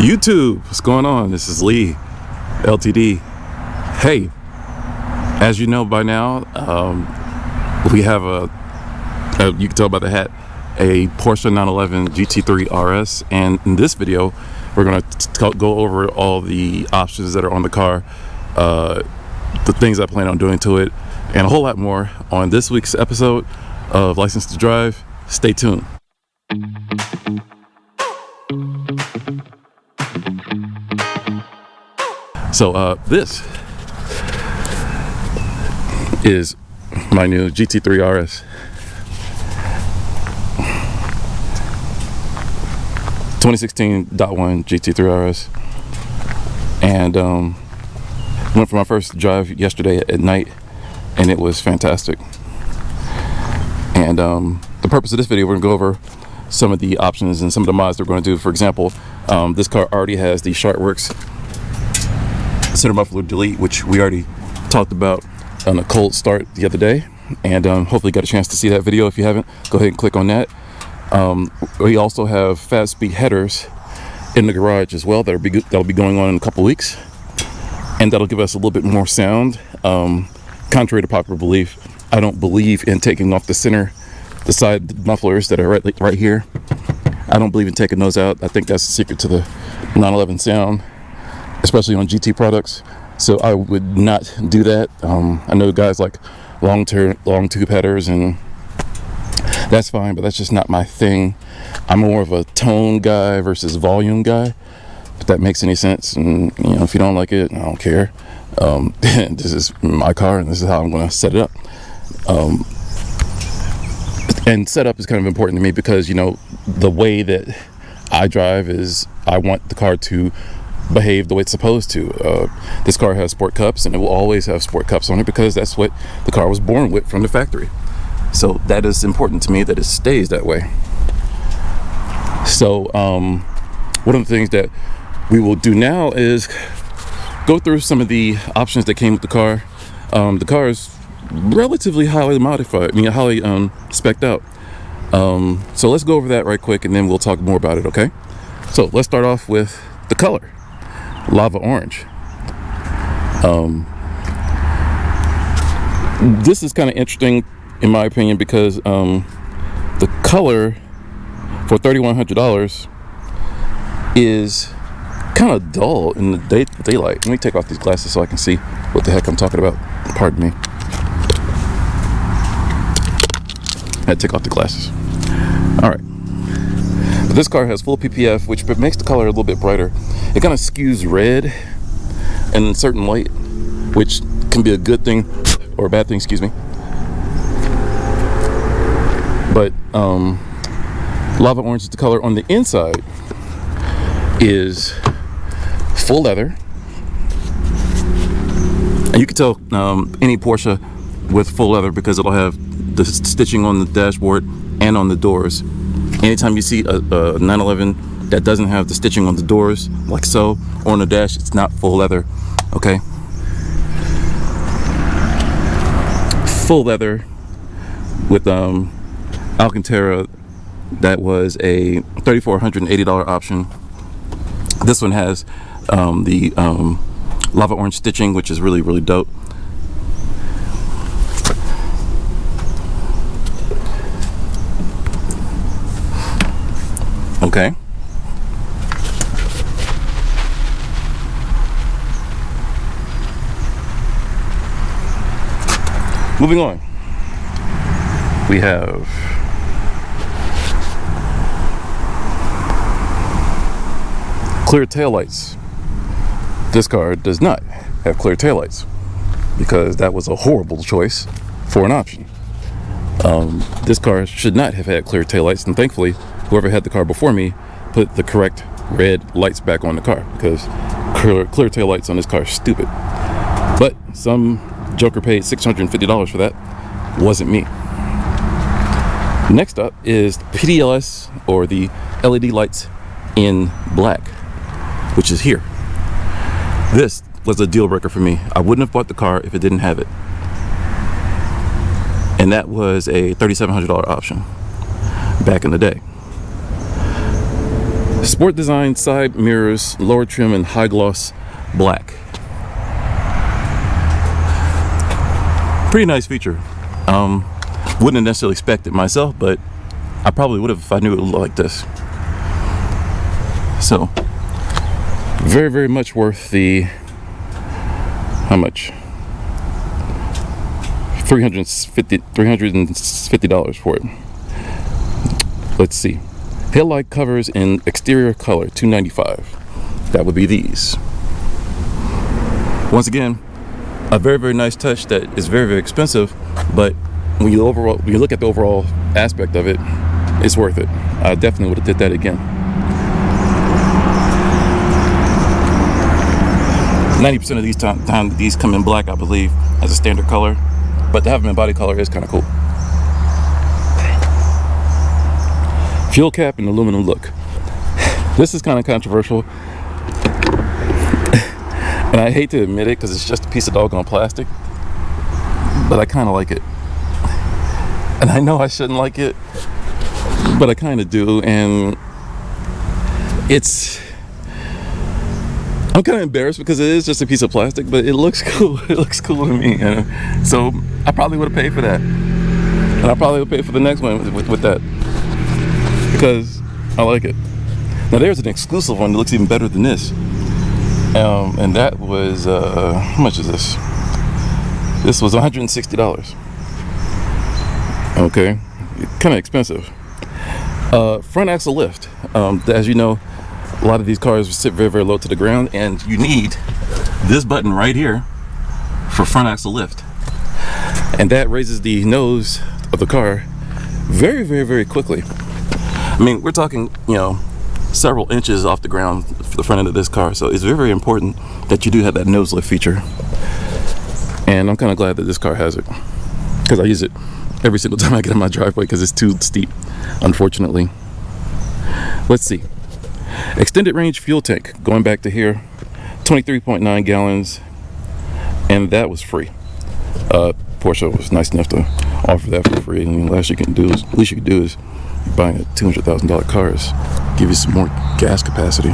YouTube, what's going on? This is Lee, LTD. Hey, as you know by now, we have you can tell by the hat, a Porsche 911 GT3 RS, and in this video, we're going to go over all the options that are on the car, the things I plan on doing to it, and a whole lot more on this week's episode of License to Drive. Stay tuned. So this is my new GT3 RS. 2016.1 GT3 RS. And went for my first drive yesterday at night, and it was fantastic. And the purpose of this video, we're gonna go over some of the options and some of the mods that we're gonna do. For example, this car already has the SharkWorks center muffler delete, which we already talked about on a cold start the other day, and hopefully got a chance to see that video. If you haven't, go ahead and click on that. We also have fast speed headers in the garage as well that'll be going on in a couple weeks, and that'll give us a little bit more sound. Contrary to popular belief, I don't believe in taking off the side mufflers that are right here. I don't believe in taking those out. I think that's the secret to the 911 sound, especially on GT products. So I would not do that. I know guys like long tube headers, and that's fine, but that's just not my thing. I'm more of a tone guy versus volume guy, if that makes any sense. And you know, if you don't like it, I don't care. This is my car, and this is how I'm going to set it up. And setup is kind of important to me because, you know, the way that I drive is I want the car to behave the way it's supposed to. This car has sport cups, and it will always have sport cups on it because that's what the car was born with from the factory. So that is important to me, that it stays that way. So one of the things that we will do now is go through some of the options that came with the car. The car is relatively highly modified, highly spec'd out. So let's go over that right quick, and then we'll talk more about it, okay? So let's start off with the color. Lava orange. This is kind of interesting in my opinion because the color for $3,100 is kind of dull in the daylight. Let me take off these glasses so I can see what the heck I'm talking about. Pardon me. I had to take off the glasses. All right. But this car has full PPF, which makes the color a little bit brighter. It kind of skews red in certain light, which can be a good thing or a bad thing, excuse me. But lava orange is the color. On the inside is full leather, and you can tell any Porsche with full leather because it'll have the stitching on the dashboard and on the doors. Anytime you see a 911 that doesn't have the stitching on the doors, like so, or on the dash, it's not full leather, okay? Full leather with Alcantara, that was a $3,480 option. This one has the lava orange stitching, which is really, really dope. Okay. Moving on. We have clear taillights. This car does not have clear taillights because that was a horrible choice for an option. This car should not have had clear taillights, and thankfully whoever had the car before me put the correct red lights back on the car, because clear taillights on this car is stupid. But some joker paid $650 for that. Wasn't me. Next up is the PDLS, or the LED lights in black, which is here. This was a deal breaker for me. I wouldn't have bought the car if it didn't have it. And that was a $3,700 option back in the day. Sport design, side mirrors, lower trim, and high gloss black. Pretty nice feature. Wouldn't necessarily expect it myself, but I probably would have if I knew it would look like this. So, very, very much worth the, how much? $350 for it. Let's see. Headlight covers in exterior color, $295. That would be these. Once again, a very, very nice touch that is very, very expensive, but when you look at the overall aspect of it, it's worth it. I definitely would have did that again. 90% of these these come in black, I believe, as a standard color, but to have them in body color is kind of cool. Fuel cap and aluminum look. This is kind of controversial, and I hate to admit it because it's just a piece of doggone plastic, but I kind of like it. And I know I shouldn't like it, but I kind of do, and I'm kind of embarrassed because it is just a piece of plastic, but it looks cool. It looks cool to me, so I probably would have paid for that, and I probably would pay for the next one with that because I like it. Now there's an exclusive one that looks even better than this, and that was how much is this? This was $160. Okay, kind of expensive. Front axle lift. As you know, a lot of these cars sit very, very low to the ground, and you need this button right here for front axle lift, and that raises the nose of the car very, very, very quickly. I mean, we're talking, several inches off the ground for the front end of this car, so it's very, very important that you do have that nose lift feature, and I'm kind of glad that this car has it because I use it every single time I get in my driveway because it's too steep, unfortunately. Let's see. Extended range fuel tank, going back to here, 23.9 gallons, and that was free. Porsche was nice enough to offer that for free, and the least you can do is buying a $200,000 car is give you some more gas capacity.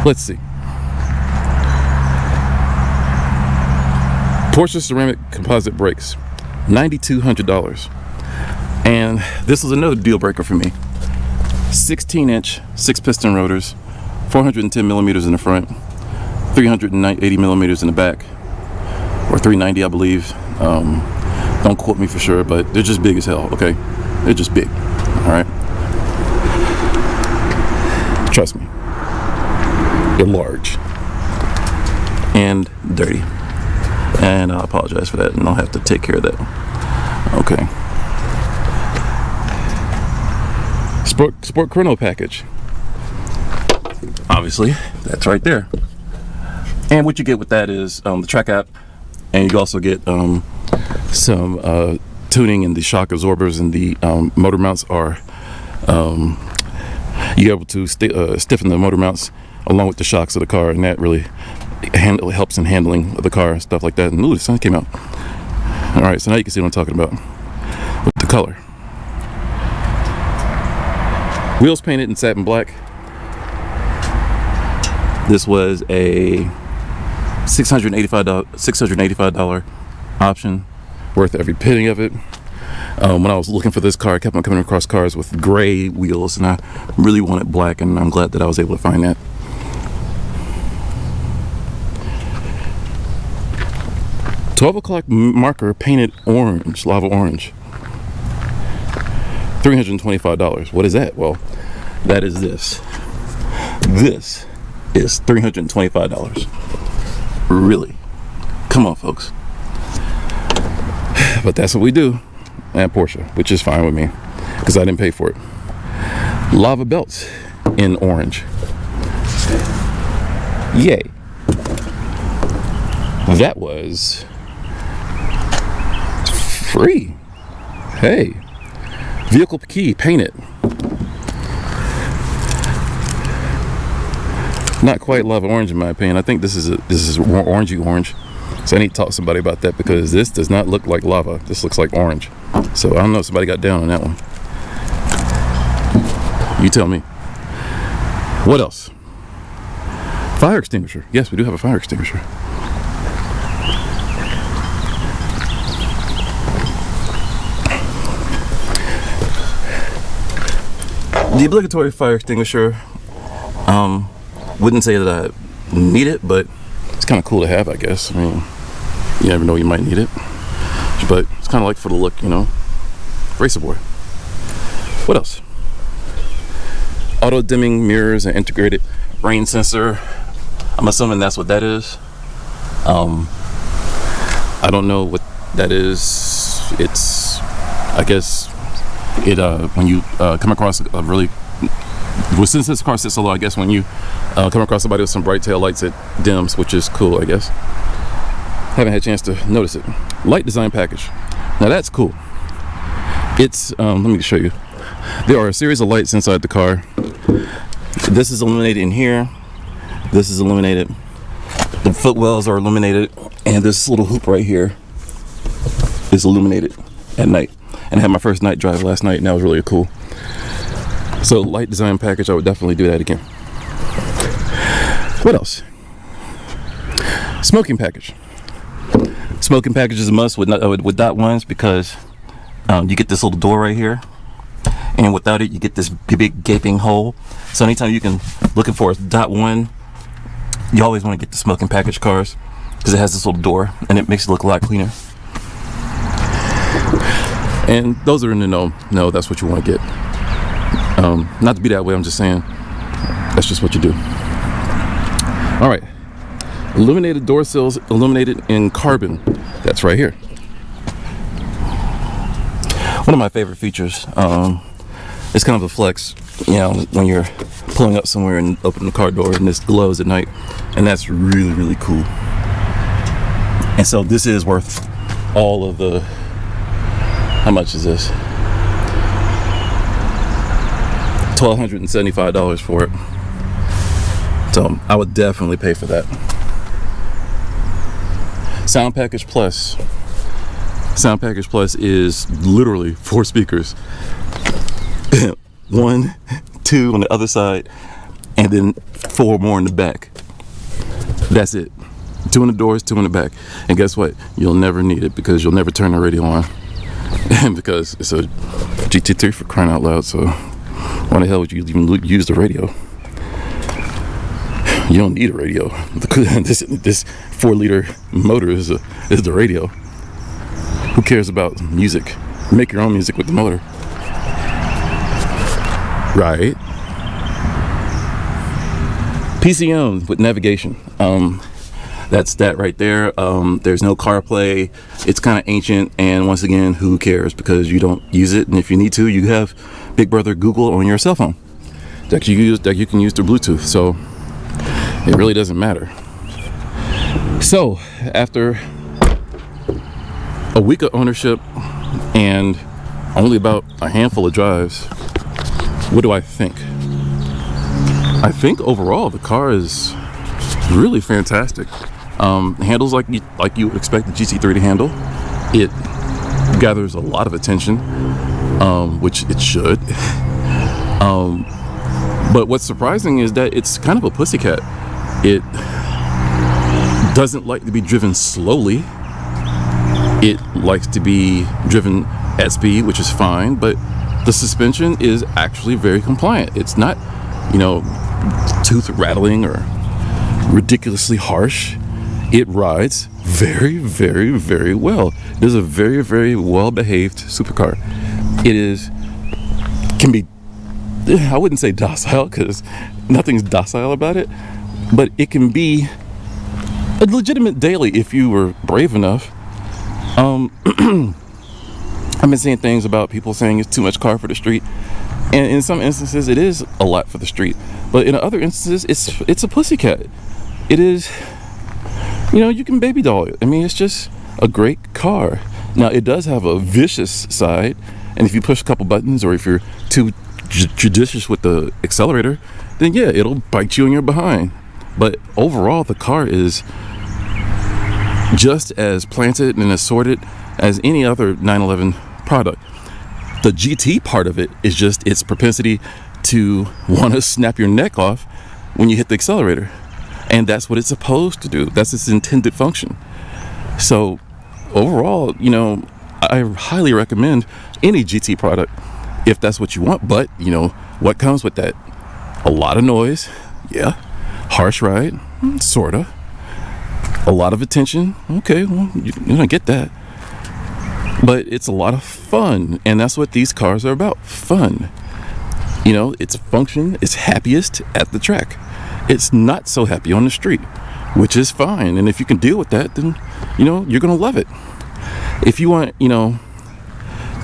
Let's see. Porsche ceramic composite brakes, $9,200. And this was another deal breaker for me. 16-inch 6-piston rotors, 410 millimeters in the front, 380 millimeters in the back, or 390 I believe. Don't quote me for sure, but they're just big as hell, okay? They're just big, all right? Trust me, they're large and dirty. And I apologize for that, and I'll have to take care of that. Okay. Sport chrono package. Obviously, that's right there. And what you get with that is the track app, and you also get some tuning in the shock absorbers, and the motor mounts are you're able to stiffen the motor mounts along with the shocks of the car, and that really helps in handling of the car, stuff like that. And ooh, the sun came out. All right, so now you can see what I'm talking about with the color. Wheels painted in satin black. This was a $685 option, worth every penny of it. When I was looking for this car, I kept on coming across cars with gray wheels, and I really wanted black, and I'm glad that I was able to find that. $12 o'clock marker painted orange, lava orange. $325. What is that? Well, that is this. This is $325. Really? Come on, folks. But that's what we do at Porsche, which is fine with me because I didn't pay for it. Lava belts in orange. Yay. That was free. Hey. Vehicle key painted. Not quite lava orange in my opinion. I think this is orangey orange. So I need to talk to somebody about that because this does not look like lava. This looks like orange. So I don't know if somebody got down on that one. You tell me. What else? Fire extinguisher. Yes, we do have a fire extinguisher. The obligatory fire extinguisher, wouldn't say that I need it, but it's kind of cool to have, I guess. I mean, you never know, you might need it. But it's kind of like for the look, you know, racer boy. What else? Auto dimming mirrors and integrated rain sensor. I'm assuming that's what that is. I don't know what that is. It's, I guess, it when you come across a really, well, since this car sits so low, I guess when you come across somebody with some bright tail lights, it dims, which is cool, I guess. Haven't had a chance to notice it. Light design package. Now that's cool. It's let me show you. There are a series of lights inside the car. This is illuminated in here. This is illuminated. The footwells are illuminated, and this little hoop right here is illuminated at night. And I had my first night drive last night, and that was really cool. So light design package, I would definitely do that again. What else? Smoking package. Smoking package is a must with dot ones, because you get this little door right here, and without it you get this big gaping hole. So anytime you can looking for a dot one, you always want to get the smoking package cars, because it has this little door and it makes it look a lot cleaner. And those are in the know, that's what you want to get. Not to be that way, I'm just saying that's just what you do. All right, illuminated door sills, illuminated in carbon. That's right here. One of my favorite features. It's kind of a flex, you know, when you're pulling up somewhere and open the car door and this glows at night, and that's really, really cool. And so this is worth all of the, how much is this? $1,275 for it. So I would definitely pay for that. Sound Package Plus. Sound Package Plus is literally 4 speakers. 1, 2 on the other side, and then 4 more in the back. That's it. 2 in the doors, 2 in the back. And guess what? You'll never need it, because you'll never turn the radio on. And because it's a GT3, for crying out loud, so why the hell would you even use the radio? You don't need a radio. This 4-liter motor is the radio. Who cares about music? Make your own music with the motor. Right. PCM with navigation. That's that right there. There's no CarPlay. It's kind of ancient, and once again, who cares, because you don't use it. And if you need to, you have Big Brother Google on your cell phone that you can use through Bluetooth. So it really doesn't matter. So after a week of ownership and only about a handful of drives, what do I think? I think overall the car is really fantastic. Handles like you would expect the GT3 to handle. It gathers a lot of attention, which it should. But what's surprising is that it's kind of a pussycat. It doesn't like to be driven slowly. It likes to be driven at speed, which is fine, but the suspension is actually very compliant. It's not, you know, tooth rattling or ridiculously harsh. It rides very, very, very well. It is a very, very well-behaved supercar. Can be, I wouldn't say docile, because nothing's docile about it, but it can be a legitimate daily if you were brave enough. I've been seeing things about people saying it's too much car for the street, and in some instances it is a lot for the street, but in other instances it's a pussycat. It is, you know, you can baby doll it. I mean, it's just a great car. Now it does have a vicious side, and if you push a couple buttons, or if you're too judicious with the accelerator, then yeah, it'll bite you in your behind. But overall, the car is just as planted and assorted as any other 911 product. The GT part of it is just its propensity to want to snap your neck off when you hit the accelerator. And that's what it's supposed to do. That's its intended function. So overall, you know, I highly recommend any GT product if that's what you want. But, you know, what comes with that? A lot of noise. Yeah. Harsh ride. Sorta. A lot of attention. Okay, well, you're gonna get that. But it's a lot of fun. And that's what these cars are about. Fun. You know, its function is happiest at the track. It's not so happy on the street, which is fine. And if you can deal with that, then, you know, you're gonna love it. If you want, you know,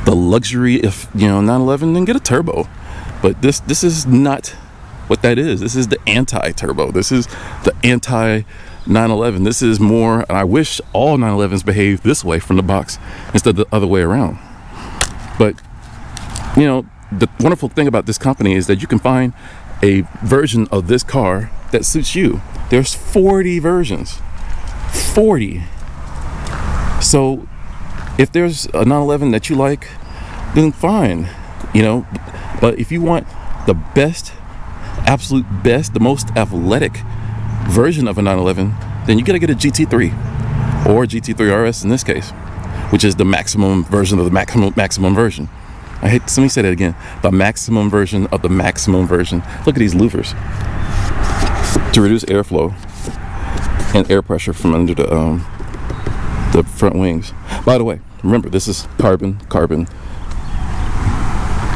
the luxury of, you know, 911, then get a turbo. But this is not what that is. This is the anti-turbo. This is the anti-911. This is more, and I wish all 911s behaved this way from the box instead of the other way around. But, you know, the wonderful thing about this company is that you can find a version of this car that suits you. There's 40 versions. 40. So if there's a 911 that you like, then fine, you know. But if you want the best, absolute best, the most athletic version of a 911, then you gotta get a GT3 or GT3 RS in this case, which is the maximum version of the maximum version. I hate, let me say that again. The maximum version of the maximum version. Look at these louvers to reduce airflow and air pressure from under the front wings. By the way, remember, this is carbon,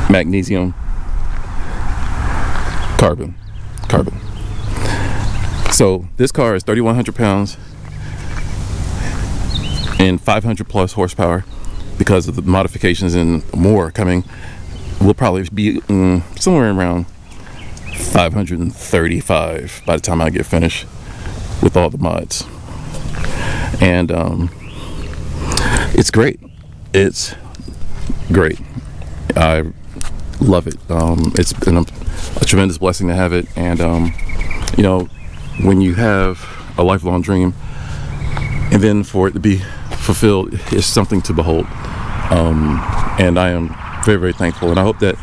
magnesium, carbon. So this car is 3,100 pounds and 500 plus horsepower. Because of the modifications and more coming, will probably be somewhere around 535 by the time I get finished with all the mods. And it's great. It's great. I love it. It's been a tremendous blessing to have it. And you know, when you have a lifelong dream and then for it to be fulfilled is something to behold. And I am very, very thankful. And I hope that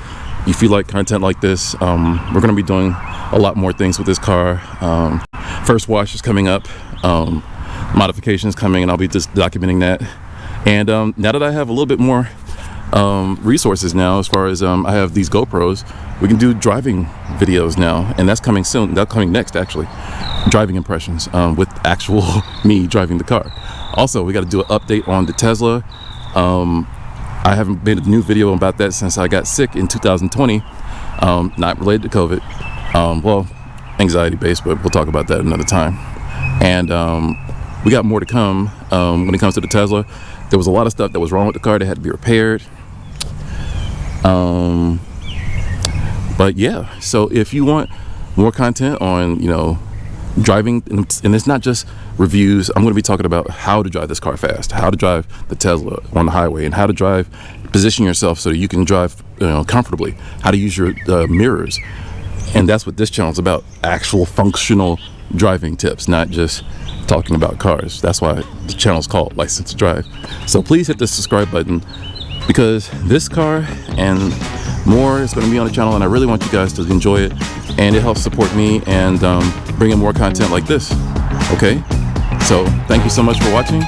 if you like content like this, we're going to be doing a lot more things with this car. First wash is coming up, modifications coming, and I'll be just documenting that. And now that I have a little bit more resources now, as far as I have these GoPros, we can do driving videos now, and that's coming soon. That's coming next, actually. Driving impressions with actual me driving the car. Also, we got to do an update on the Tesla. I haven't made a new video about that since I got sick in 2020, not related to COVID. Well, anxiety based, but we'll talk about that another time. And we got more to come when it comes to the Tesla. There was a lot of stuff that was wrong with the car that had to be repaired. But yeah, so if you want more content on, you know, driving, and it's not just reviews. I'm going to be talking about how to drive this car fast, how to drive the Tesla on the highway, and how to drive, position yourself so that you can drive, you know, comfortably, how to use your mirrors. And that's what this channel is about, actual functional driving tips, not just talking about cars. That's why the channel is called License to Drive. So please hit the subscribe button, because this car and more is going to be on the channel, and I really want you guys to enjoy it, and it helps support me and bring in more content like this. Okay, so thank you so much for watching.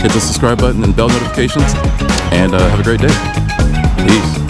Hit the subscribe button and bell notifications, and have a great day. Peace.